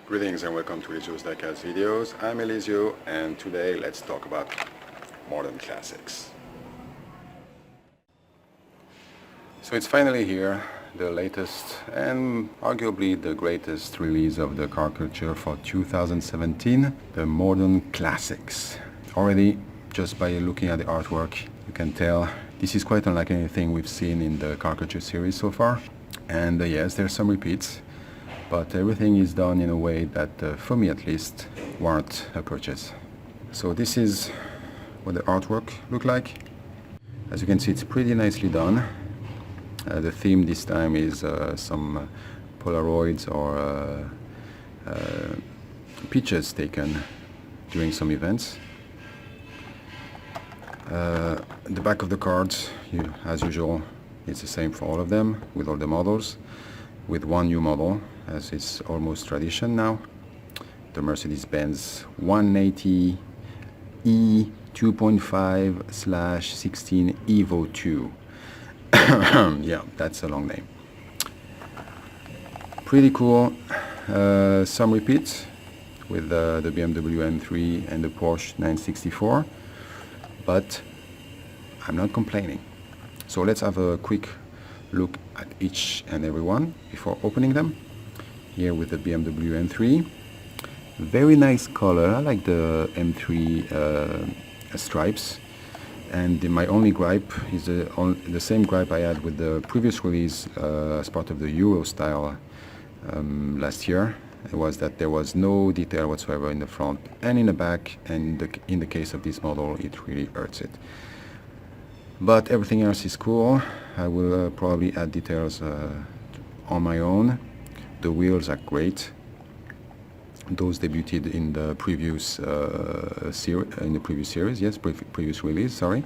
Greetings and welcome to Elizio's Diecast videos. I'm Elizio and today let's talk about modern classics. So it's finally here, the latest and arguably the greatest release of the car culture for 2017, the modern classics. Already, just by looking at the artwork, you can tell this is quite unlike anything we've seen in the car culture series so far. And yes, there's some repeats, but everything is done in a way that, for me at least, warrant a purchase. So this is what the artwork look like. As you can see, it's pretty nicely done. The theme this time is some Polaroids or pictures taken during some events. The back of the cards, as usual, it's the same for all of them, with all the models, with one new model, as it's almost tradition now, the Mercedes-Benz 180 E 2.5/16 Evo 2. Yeah, that's a long name. Pretty cool. Some repeats with the BMW M3 and the Porsche 964, but I'm not complaining. So let's have a quick look at each and every one before opening them. Here with the BMW M3, very nice color. I like the M3 stripes, and my only gripe is the same gripe I had with the previous release as part of the Euro style last year. It was that there was no detail whatsoever in the front and in the back, and in the case of this model it really hurts it. But everything else is cool. I will probably add details on my own. The wheels are great. Those debuted in the previous series, yes, previous release, sorry,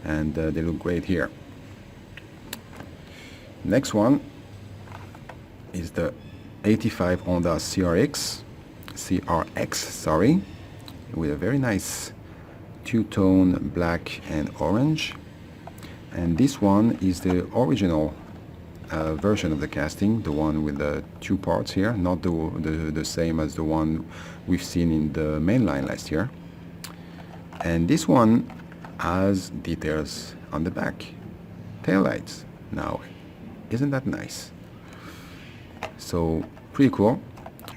and they look great here. Next one is the 85 Honda CRX, sorry, with a very nice two-tone black and orange. And this one is the original version of the casting, the one with the two parts here, not the same as the one we've seen in the main line last year. And this one has details on the back, taillights. Now, isn't that nice? So pretty cool.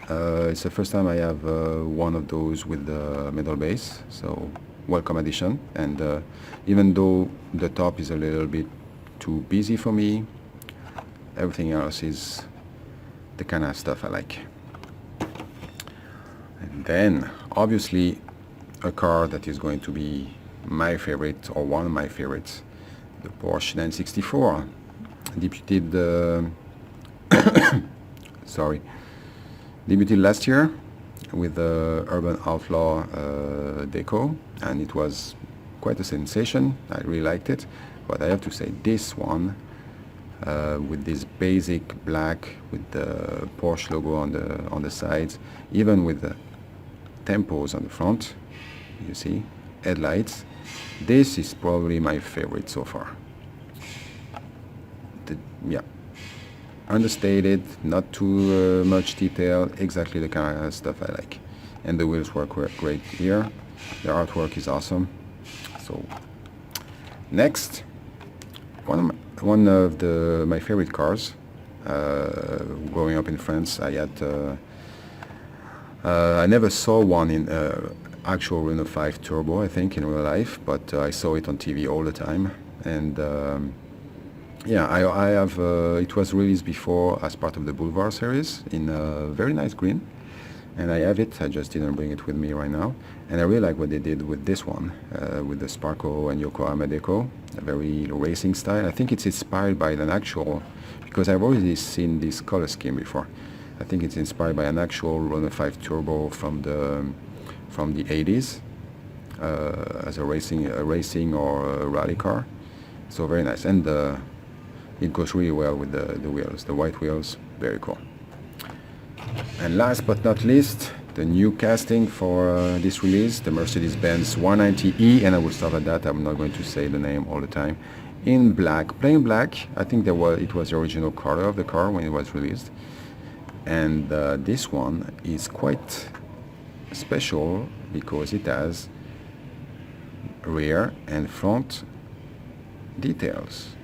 It's the first time I have one of those with the metal base, so welcome addition. And even though the top is a little bit too busy for me, everything else is the kind of stuff I like. And then obviously a car that is going to be my favorite, or one of my favorites, the Porsche 964, debuted debuted last year with the Urban Outlaw deco, and it was quite a sensation. I really liked it, but I have to say this one, with this basic black with the Porsche logo on the sides, even with the tempos on the front, you see, headlights, this is probably my favorite so far. Yeah, understated, not too much detail, exactly the kind of stuff I like. And the wheels work great here. The artwork is awesome. So next, one of my favorite cars. Growing up in France, I never saw one in actual Renault 5 Turbo, I think, in real life, but I saw it on TV all the time. And yeah, I have. It was released before as part of the Boulevard series in a very nice green, and I have it. I just didn't bring it with me right now. And I really like what they did with this one, with the Sparco and Yokohama deco, a very racing style. I think it's inspired by an actual, because I've already seen this color scheme before. I think it's inspired by an actual Renault 5 Turbo from the 80s, as a racing or a rally car. So very nice, and it goes really well with the wheels, the white wheels, very cool. And last but not least, the new casting for this release, the Mercedes-Benz 190E, and I will stop at that. I'm not going to say the name all the time. In black, plain black. I think it was the original color of the car when it was released. And this one is quite special because it has rear and front details.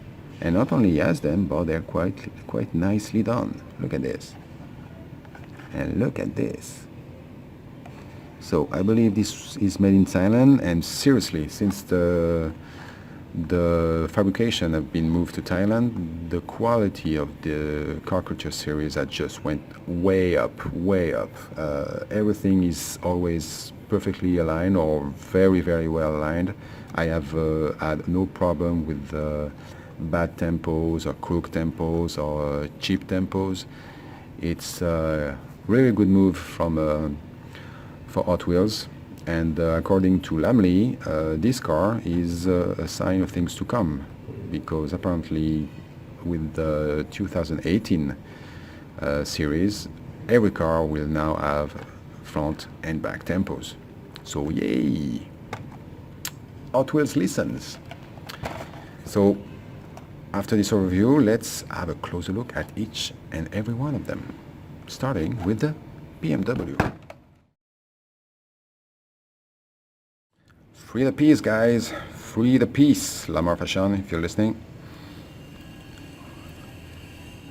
And not only has them, but they're quite nicely done. Look at this. And look at this. So I believe this is made in Thailand, and seriously, since the fabrication have been moved to Thailand, the quality of the Caricature series had just went way up, way up. Everything is always perfectly aligned or very, very well aligned. I have had no problem with bad tempos or crook tempos or cheap tempos. It's a really good move from for Hot Wheels. And according to Lamley, this car is a sign of things to come, because apparently with the 2018 series, every car will now have front and back tempos. So yay! Hot Wheels listens. So after this overview, let's have a closer look at each and every one of them, starting with the BMW. Free the peace, guys. Free the peace. Lamar Fashion, if you're listening.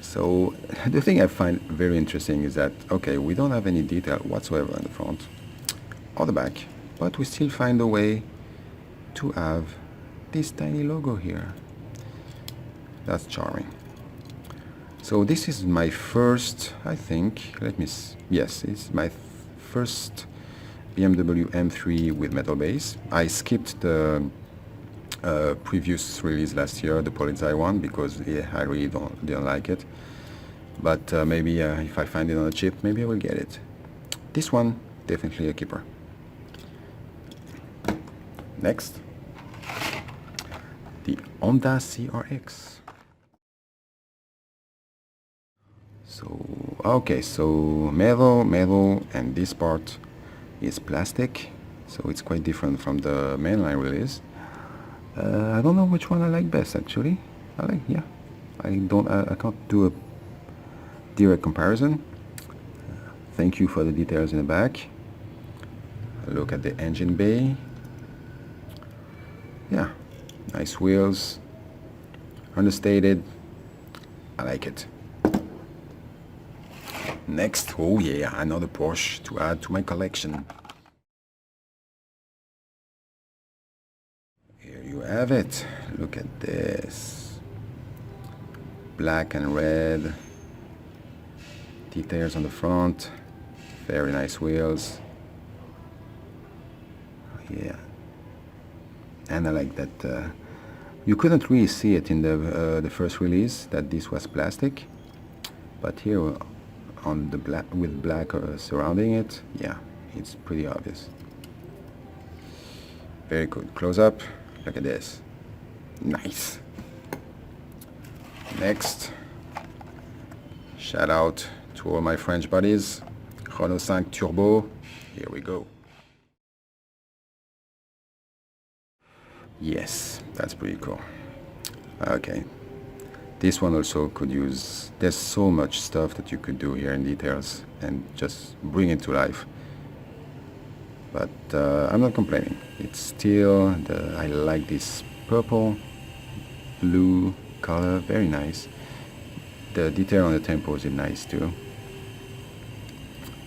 So the thing I find very interesting is that, okay, we don't have any detail whatsoever on the front or the back, but we still find a way to have this tiny logo here. That's charming. So this is my first, I think, yes, it's my first BMW M3 with metal base. I skipped the previous release last year, the Polizei one, because I really didn't like it. But maybe if I find it on a chip, maybe I will get it. This one, definitely a keeper. Next, the Honda CRX. So, okay, so metal, and this part is plastic, so it's quite different from the mainline release. I don't know which one I like best, actually. I can't do a direct comparison. Thank you for the details in the back. Look at the engine bay. Yeah, nice wheels, understated. I like it. Next, oh yeah, another Porsche to add to my collection. Here you have it. Look at this. Black and red. Details on the front. Very nice wheels. Yeah. And I like that you couldn't really see it in the first release that this was plastic, but here on the black with black surrounding it, yeah, it's pretty obvious. Very good. Close up. Look at this. Nice. Next, shout out to all my French buddies. Renault 5 Turbo. Here we go. Yes, that's pretty cool. Okay. This one also could use, there's so much stuff that you could do here in details and just bring it to life. But I'm not complaining. It's still, I like this purple, blue color, very nice. The detail on the tempos is nice too.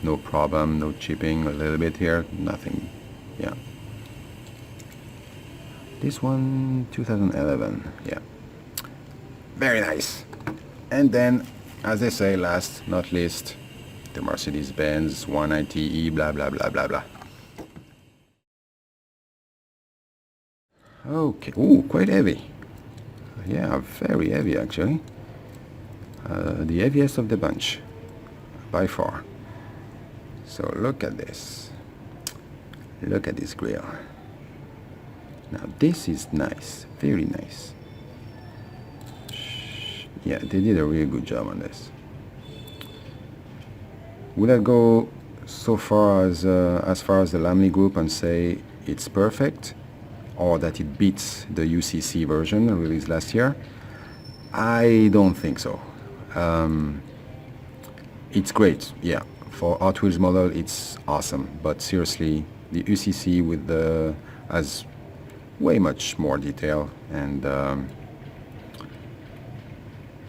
No problem, no chipping, a little bit here, nothing, yeah. This one, 2011, yeah. Very nice. And then, as they say, last not least, the Mercedes-Benz 190e, blah blah blah blah blah. Okay, ooh, quite heavy. Yeah, very heavy actually. The heaviest of the bunch, by far. So look at this. Look at this grille. Now this is nice, very nice. Yeah, they did a really good job on this. Would I go so far as the Lamley group and say it's perfect, or that it beats the UCC version released last year? I don't think so. It's great, yeah. For Hot Wheels model, it's awesome. But seriously, the UCC with the has way much more detail, and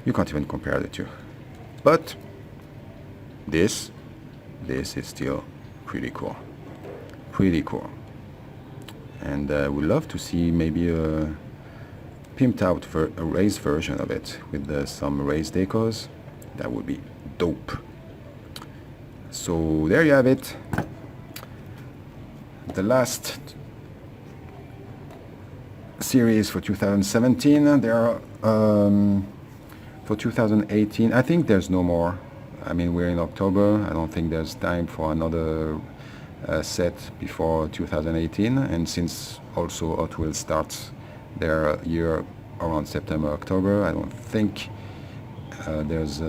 you can't even compare the two. But this, this is still pretty cool, pretty cool. And we'd love to see maybe a pimped out a race version of it with some race decors. That would be dope. So there you have it. The last series for 2017. There are for 2018. I think there's no more. I mean, we're in October. I don't think there's time for another set before 2018. And since also Hot Wheels starts their year around September, October, I don't think there's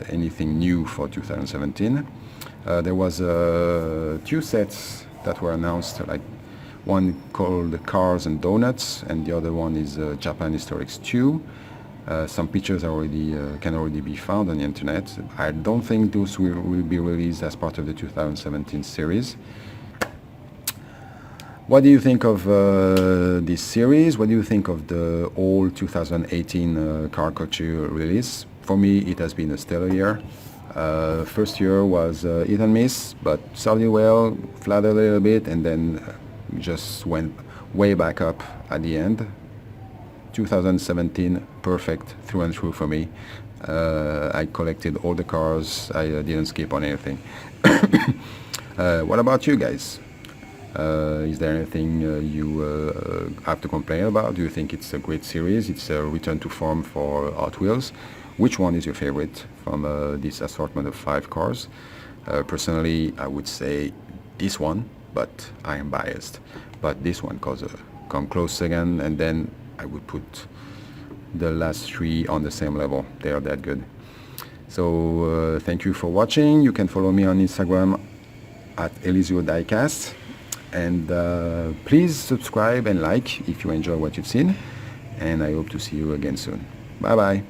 anything new for 2017. There was two sets that were announced, like one called Cars and Donuts, and the other one is Japan Historics 2. Some pictures already can already be found on the internet. I don't think those will be released as part of the 2017 series. What do you think of this series? What do you think of the whole 2018 car culture release? For me, it has been a stellar year. First year was hit and miss, but started well, flattered a little bit, and then just went way back up at the end. 2017, perfect through and through for me. I collected all the cars. I didn't skip on anything. What about you guys? Is there anything you have to complain about? Do you think it's a great series? It's a return to form for Hot Wheels. Which one is your favorite from this assortment of 5 cars? Personally, I would say this one, but I am biased. But this one come close second, and then I would put the last 3 on the same level. They are that good. So thank you for watching. You can follow me on Instagram at Eliseo Diecast. And please subscribe and like if you enjoy what you've seen. And I hope to see you again soon. Bye bye.